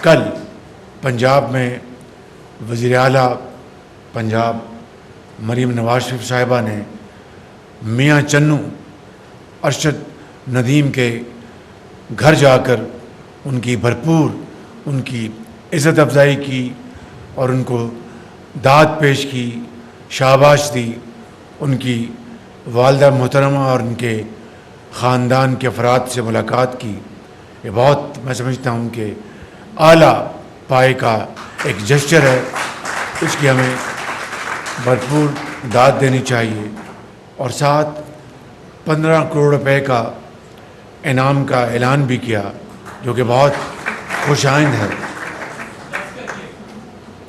کل پنجاب میں وزیر اعلیٰ پنجاب مریم نواز شریف صاحبہ نے میاں چنو ارشد ندیم کے گھر جا کر ان کی بھرپور ان کی عزت افزائی کی اور ان کو داد پیش کی، شاباش دی، ان کی والدہ محترمہ اور ان کے خاندان کے افراد سے ملاقات کی۔ یہ بہت میں سمجھتا ہوں کہ اعلیٰ پائے کا ایک جسچر ہے، اس کی ہمیں بھرپور داد دینی چاہیے، اور ساتھ 15 کروڑ روپے کا انعام کا اعلان بھی کیا، جو کہ بہت خوش آئند ہے۔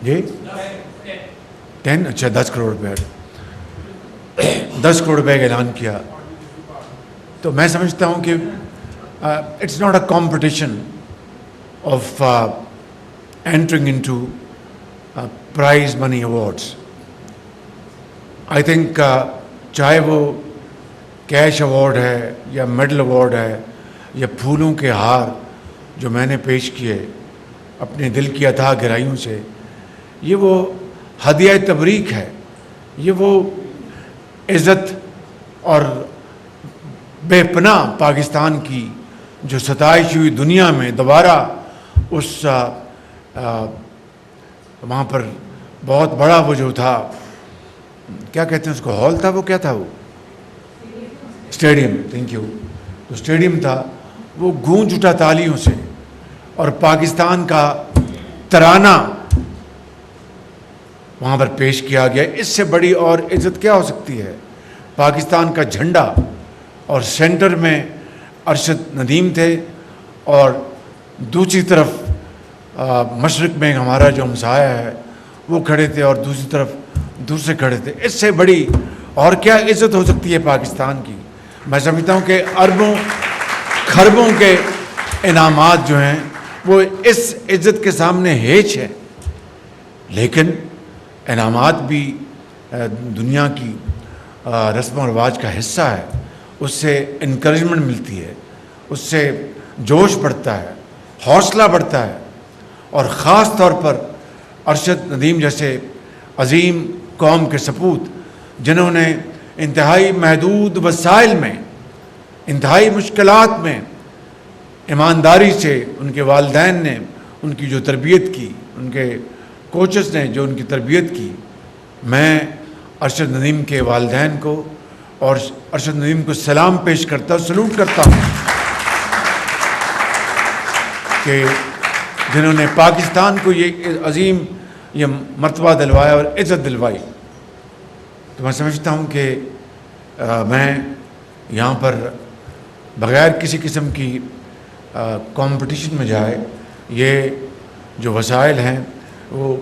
جی 10 اچھا 10 کروڑ روپے 10 کروڑ روپے کا اعلان کیا۔ تو میں سمجھتا ہوں کہ it's not a competition of entering into prize money awards. I think چاہے وہ کیش ایوارڈ ہے یا میڈل ایوارڈ ہے یا پھولوں کے ہار جو میں نے پیش کیے اپنے دل کی اتھاہ گہرائیوں سے، یہ وہ ہدیہ تبریک ہے، یہ وہ عزت اور بے پناہ پاکستان کی جو ستائش ہوئی دنیا میں دوبارہ اس وہاں پر بہت بڑا وہ جو تھا، کیا کہتے ہیں اس کو، ہال تھا، وہ کیا تھا، وہ اسٹیڈیم، تھینک یو، تو اسٹیڈیم تھا، وہ گونج اٹھا تالیوں سے، اور پاکستان کا ترانہ وہاں پر پیش کیا گیا۔ اس سے بڑی اور عزت کیا ہو سکتی ہے؟ پاکستان کا جھنڈا، اور سینٹر میں ارشد ندیم تھے، اور دوسری طرف مشرق میں ہمارا جو ہمسایہ ہے وہ کھڑے تھے، اور دوسری طرف دوسرے کھڑے تھے۔ اس سے بڑی اور کیا عزت ہو سکتی ہے پاکستان کی؟ میں سمجھتا ہوں کہ اربوں خربوں کے انعامات جو ہیں وہ اس عزت کے سامنے ہیچ ہے، لیکن انعامات بھی دنیا کی رسم و رواج کا حصہ ہے، اس سے انکریجمنٹ ملتی ہے، اس سے جوش بڑھتا ہے، حوصلہ بڑھتا ہے، اور خاص طور پر ارشد ندیم جیسے عظیم قوم کے سپوت، جنہوں نے انتہائی محدود وسائل میں، انتہائی مشکلات میں ایمانداری سے، ان کے والدین نے ان کی جو تربیت کی، ان کے کوچز نے جو ان کی تربیت کی، میں ارشد ندیم کے والدین کو اور ارشد ندیم کو سلام پیش کرتا ہوں، سلوٹ کرتا ہوں کہ جنہوں نے پاکستان کو یہ عظیم یہ مرتبہ دلوایا اور عزت دلوائی۔ تو میں سمجھتا ہوں کہ میں یہاں پر بغیر کسی قسم کی کمپٹیشن میں جائے، یہ جو وسائل ہیں وہ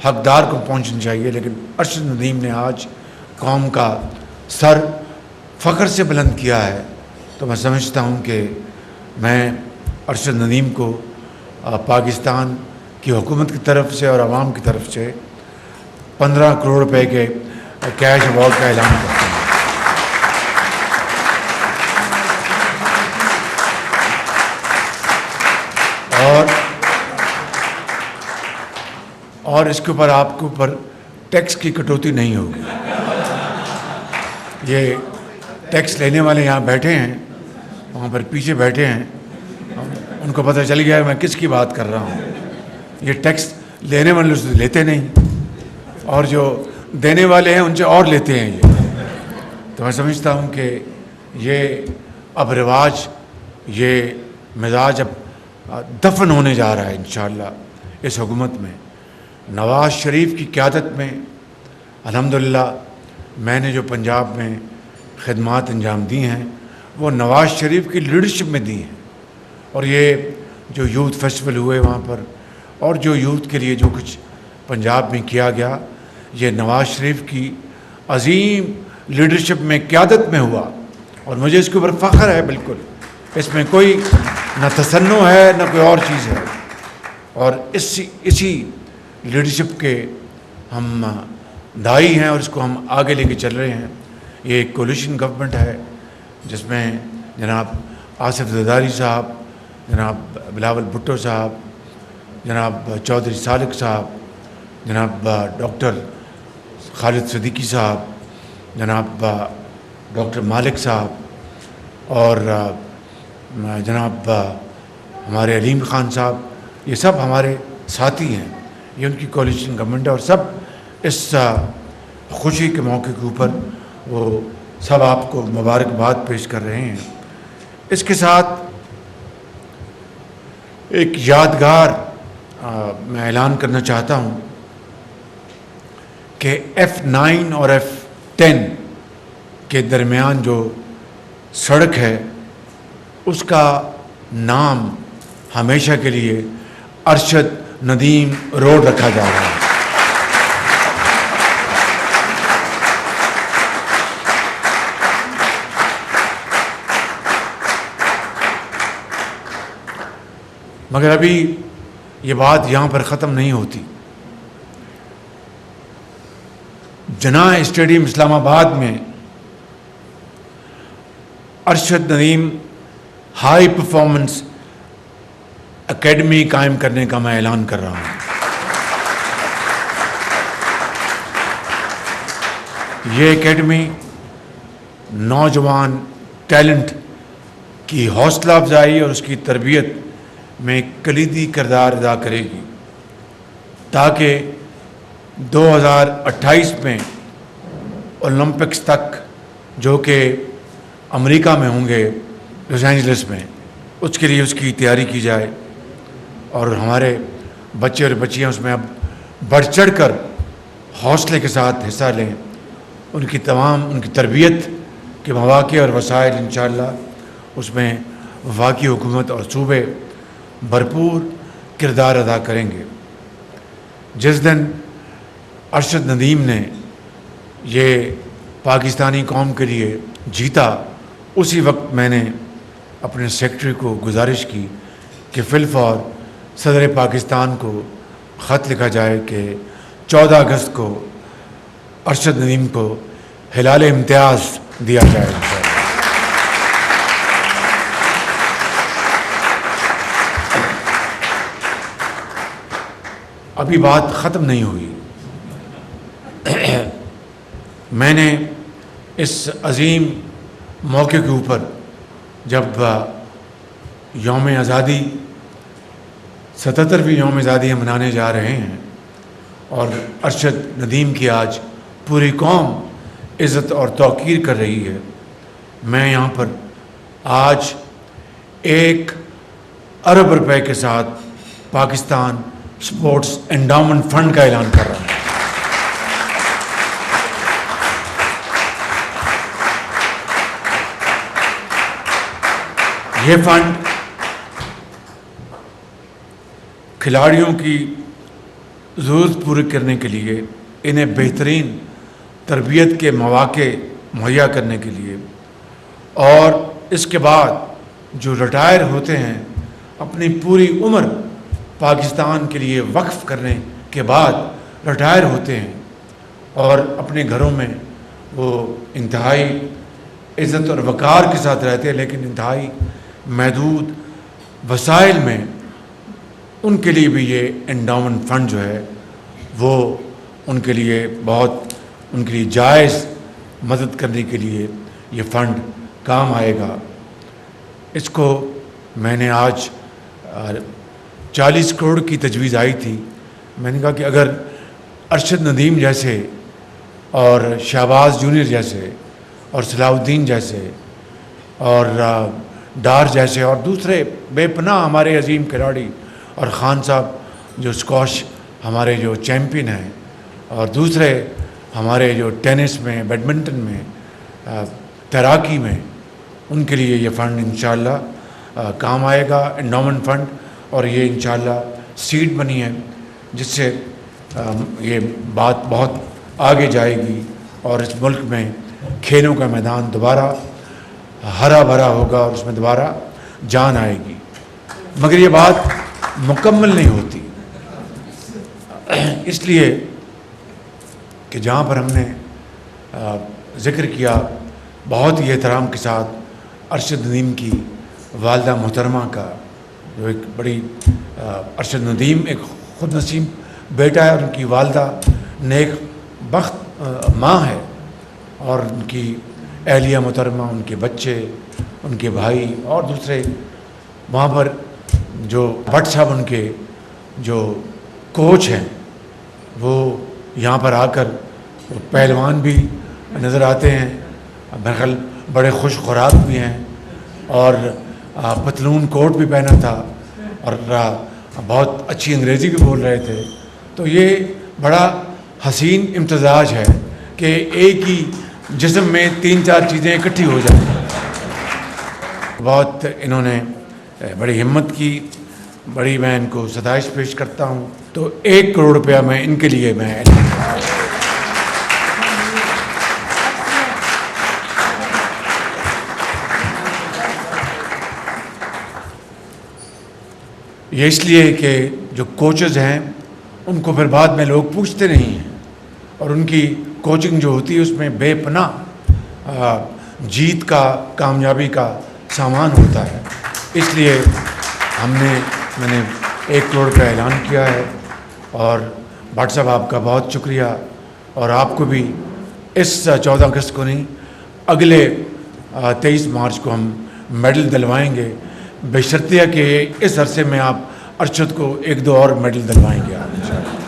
حقدار کو پہنچنی چاہیے، لیکن ارشد ندیم نے آج قوم کا سر فخر سے بلند کیا ہے۔ تو میں سمجھتا ہوں کہ میں ارشد ندیم کو پاکستان کی حکومت کی طرف سے اور عوام کی طرف سے 15 کروڑ روپے کے کیش ایوارڈ کا اعلان کرتا ہوں۔ اور اس کے اوپر آپ کے اوپر ٹیکس کی کٹوتی نہیں ہوگی۔ یہ ٹیکس لینے والے یہاں بیٹھے ہیں، وہاں پر پیچھے بیٹھے ہیں، ان کو پتہ چل گیا ہے میں کس کی بات کر رہا ہوں۔ یہ ٹیکس لینے والے سے لیتے نہیں، اور جو دینے والے ہیں ان سے اور لیتے ہیں یہ۔ تو میں سمجھتا ہوں کہ یہ اب رواج، یہ مزاج اب دفن ہونے جا رہا ہے انشاءاللہ اس حکومت میں۔ نواز شریف کی قیادت میں الحمدللہ میں نے جو پنجاب میں خدمات انجام دی ہیں وہ نواز شریف کی لیڈرشپ میں دی ہیں، اور یہ جو یوتھ فیسٹیول ہوئے وہاں پر، اور جو یوتھ کے لیے جو کچھ پنجاب میں کیا گیا، یہ نواز شریف کی عظیم لیڈرشپ میں قیادت میں ہوا، اور مجھے اس کے اوپر فخر ہے۔ بالکل اس میں کوئی نہ تصنع ہے نہ کوئی اور چیز ہے، اور اسی لیڈرشپ کے ہم دائی ہیں، اور اس کو ہم آگے لے کے چل رہے ہیں۔ یہ ایک کولیشن گورنمنٹ ہے جس میں جناب آصف زرداری صاحب، جناب بلاول بھٹو صاحب، جناب چودھری سالک صاحب، جناب ڈاکٹر خالد صدیقی صاحب، جناب ڈاکٹر مالک صاحب اور جناب ہمارے علیم خان صاحب، یہ سب ہمارے ساتھی ہیں، یہ ان کی کولیشن گورنمنٹ ہے، اور سب اس خوشی کے موقع کے اوپر وہ سب آپ کو مبارکباد پیش کر رہے ہیں۔ اس کے ساتھ ایک یادگار میں اعلان کرنا چاہتا ہوں کہ F9 اور F10 کے درمیان جو سڑک ہے اس کا نام ہمیشہ کے لیے ارشد ندیم روڈ رکھا جا رہا ہے۔ مگر ابھی یہ بات یہاں پر ختم نہیں ہوتی۔ جناح اسٹیڈیم اسلام آباد میں Arshad Nadeem high performance academy قائم کرنے کا میں اعلان کر رہا ہوں۔ یہ اکیڈمی نوجوان ٹیلنٹ کی حوصلہ افزائی اور اس کی تربیت میں کلیدی کردار ادا کرے گی، تاکہ 2028 میں اولمپکس تک، جو کہ امریکہ میں ہوں گے، لاس اینجلس میں، اس کے لیے اس کی تیاری کی جائے اور ہمارے بچے اور بچیاں اس میں اب بڑھ چڑھ کر حوصلے کے ساتھ حصہ لیں۔ ان کی تربیت کے مواقع اور وسائل انشاءاللہ اس میں وفاقی حکومت اور صوبے بھرپور کردار ادا کریں گے۔ جس دن ارشد ندیم نے یہ پاکستانی قوم کے لیے جیتا، اسی وقت میں نے اپنے سیکرٹری کو گزارش کی کہ فی الفور صدر پاکستان کو خط لکھا جائے کہ 14 اگست کو ارشد ندیم کو ہلال امتیاز دیا جائے۔ ابھی بات ختم نہیں ہوئی۔ میں نے اس عظیم موقع کے اوپر جب یوم آزادی 77ویں یوم آزادی ہم منانے جا رہے ہیں اور ارشد ندیم کی آج پوری قوم عزت اور توقیر کر رہی ہے، میں یہاں پر آج 1 ارب روپے کے ساتھ پاکستان اسپورٹس انڈاؤمنٹ فنڈ کا اعلان کر رہا ہوں۔ یہ فنڈ کھلاڑیوں کی ضرورت پوری کرنے کے لیے، انہیں بہترین تربیت کے مواقع مہیا کرنے کے لیے، اور اس کے بعد جو ریٹائر ہوتے ہیں اپنی پوری عمر پاکستان کے لیے وقف کرنے کے بعد ریٹائر ہوتے ہیں اور اپنے گھروں میں وہ انتہائی عزت اور وقار کے ساتھ رہتے ہیں، لیکن انتہائی محدود وسائل میں، ان کے لیے بھی یہ انڈاؤمنٹ فنڈ جو ہے وہ ان کے لیے بہت ان کے لیے جائز مدد کرنے کے لیے یہ فنڈ کام آئے گا۔ اس کو میں نے آج 40 کروڑ کی تجویز آئی تھی، میں نے کہا کہ اگر ارشد ندیم جیسے اور شہباز جونیئر جیسے اور صلاح الدین جیسے اور ڈار جیسے اور دوسرے بے پناہ ہمارے عظیم کھلاڑی، اور خان صاحب جو اسکواش ہمارے جو چیمپئن ہیں، اور دوسرے ہمارے جو ٹینس میں، بیڈمنٹن میں، تیراکی میں، ان کے لیے یہ فنڈ انشاءاللہ کام آئے گا، انڈاؤمنٹ فنڈ، اور یہ انشاءاللہ سیٹ بنی ہے جس سے یہ بات بہت آگے جائے گی اور اس ملک میں کھیلوں کا میدان دوبارہ ہرا بھرا ہوگا اور اس میں دوبارہ جان آئے گی۔ مگر یہ بات مکمل نہیں ہوتی، اس لیے کہ جہاں پر ہم نے ذکر کیا بہت ہی احترام کے ساتھ ارشد ندیم کی والدہ محترمہ کا، جو ایک بڑی ارشد ندیم ایک خود نصیب بیٹا ہے، اور ان کی والدہ نیک بخت ماں ہے، اور ان کی اہلیہ محترمہ، ان کے بچے، ان کے بھائی اور دوسرے وہاں پر جو بٹ صاحب ان کے جو کوچ ہیں وہ یہاں پر آ کر وہ پہلوان بھی نظر آتے ہیں، بہرحال بڑے خوش خوراک بھی ہیں، اور پتلون کوٹ بھی پہنا تھا، اور بہت اچھی انگریزی بھی بول رہے تھے. تو یہ بڑا حسین امتزاج ہے کہ ایک ہی جسم میں 3-4 چیزیں اکٹھی ہو جائیں. بہت انہوں نے بڑی ہمت کی، بڑی میں ان کو ستائش پیش کرتا ہوں. تو 1 کروڑ روپیہ میں ان کے لیے میں یہ اس لیے کہ جو کوچز ہیں ان کو پھر بعد میں لوگ پوچھتے نہیں ہیں، اور ان کی کوچنگ جو ہوتی ہے اس میں بے پناہ جیت کا، کامیابی کا سامان ہوتا ہے. اس لیے میں نے 1 کروڑ کا اعلان کیا ہے. اور بھٹ صاحب آپ کا بہت شکریہ، اور آپ کو بھی اس 14 اگست کو نہیں، اگلے 23 مارچ کو ہم میڈل دلوائیں گے، بشرطیہ کہ اس عرصے میں آپ ارشد کو 1-2 اور میڈل دلوائیں گے آپ.